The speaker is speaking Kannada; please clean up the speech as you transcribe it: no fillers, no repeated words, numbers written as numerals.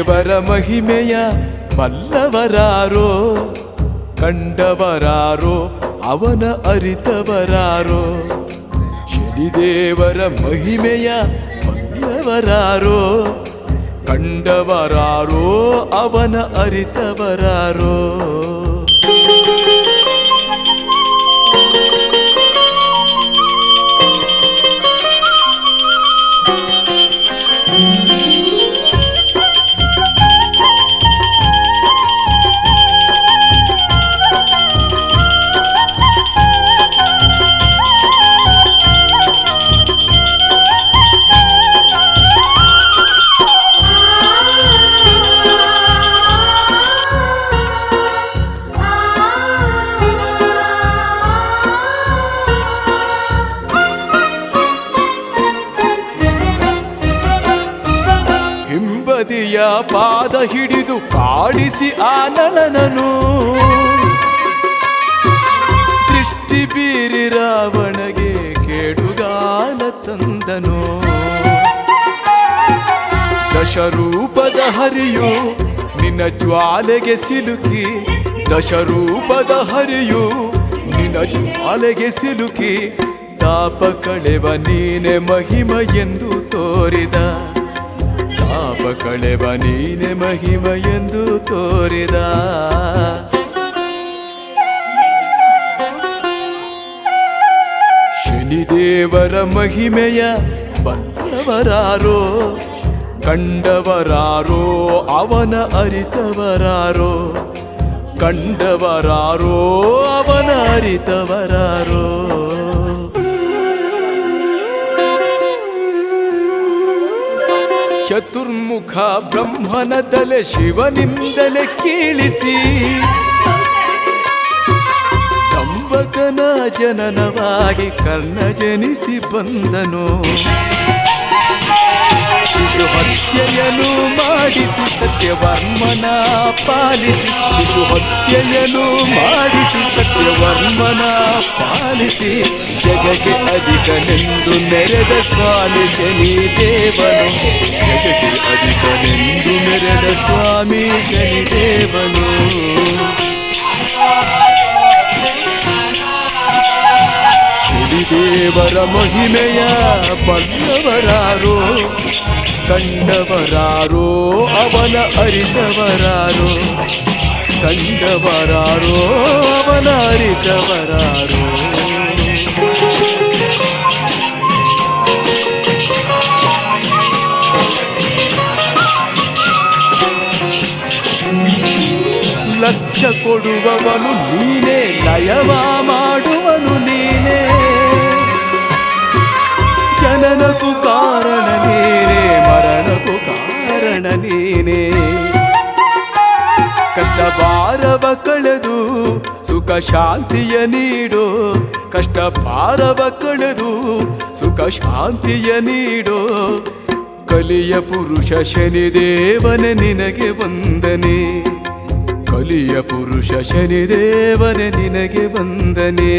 ಶನಿದೇವರ ಮಹಿಮೆಯ ಬಲ್ಲವರಾರೋ, ಕಂಡವರಾರೋ ಅವನ ಅರಿತವರಾರೋ. ಶನಿದೇವರ ಮಹಿಮೆಯ ಬಲ್ಲವರಾರೋ, ಕಂಡವರಾರೋ ಅವನ ಅರಿತವರಾರೋ. ಹಿಂಬದಿಯ ಪಾದ ಹಿಡಿದು ಕಾಡಿಸಿ ಆ ನಳನನು, ದೃಷ್ಟಿ ಬೀರಿ ರಾವಣಗೆ ಕೇಡುಗಾಲ ತಂದನು. ದಶರೂಪದ ಹರಿಯು ನಿನ್ನ ಜ್ವಾಲೆಗೆ ಸಿಲುಕಿ, ದಶರೂಪದ ಹರಿಯು ನಿನ್ನ ಜ್ವಾಲೆಗೆ ಸಿಲುಕಿ, ತಾಪ ಕಳೆವ ನೀನೆ ಮಹಿಮ ಎಂದು ತೋರಿದ, ತಾಪ ಕಳೆವ ನೀನೆ ಮಹಿಮ ಎಂದು ತೋರಿದ. ಶನಿದೇವರ ಮಹಿಮೆಯ ಬಲ್ಲವರಾರೋ, ಕಂಡವರಾರೋ ಅವನ ಅರಿತವರಾರೋ, ಕಂಡವರಾರೋ ಅವನ ಅರಿತವರಾರೋ. ಚತುರ್ಮುಖ ಬ್ರಹ್ಮನ ತಲೆ ಶಿವನಿಂದಲೇ ಕೀಳಿಸಿ, ಕಂಬಕನ ಜನನವಾಗಿ ಕರ್ಣ ಜನಿಸಿ ಬಂದನು. ಶಿಶು ಹತ್ಯೆಯನ್ನು ಮಾಡಿಸಿ ಸತ್ಯವರ್ಮನ ಪಾಲಿಸಿ, ಶಿಶು ಹತ್ಯೆಯನ್ನು ಮಾಡಿಸಿ ಸತ್ಯವರ್ಮನ ಪಾಲಿಸಿ, ಜಗಕ್ಕೆ ಅಧಿಕನೆಂದು ಮೆರೆದ ಸ್ವಾಮಿ ಶನಿದೇವನು, ಜಗಕ್ಕೆ ಅಧಿಕನೆಂದು ಮೆರೆದ ಸ್ವಾಮಿ ಶನಿದೇವನು. ಶನಿದೇವರ ಮಹಿಮೆಯ ಬಲ್ಲವರಾರೋ, ಕಂಡವರಾರೋ ಅವನ ಅರಿತವರಾರೋ, ಕಂಡವರಾರೋ ಅವನ ಅರಿತವರಾರೋ. ಲಕ್ಷ ಕೊಡುವವನು ನೀನೇ, ಲಯವ ಮಾಡುವನು ನೀನೇ, ಜನನಕ್ಕೂ ಕಾರಣ ನೀನೇ, ಮರಣಕ್ಕೂ ಕಾರಣ ನೀನೇ. ಕಷ್ಟ ಭಾರವ ಕಳೆದು ಸುಖ ಶಾಂತಿಯ ನೀಡೋ, ಕಷ್ಟ ಭಾರವ ಕಳೆದು ಸುಖ ಶಾಂತಿಯ ನೀಡೋ, ಕಲಿಯ ಪುರುಷ ಶನಿದೇವನೇ ನಿನಗೆ ವಂದನೆ, ಕಲಿಯ ಪುರುಷ ಶನಿದೇವನೇ ನಿನಗೆ ವಂದನೆ.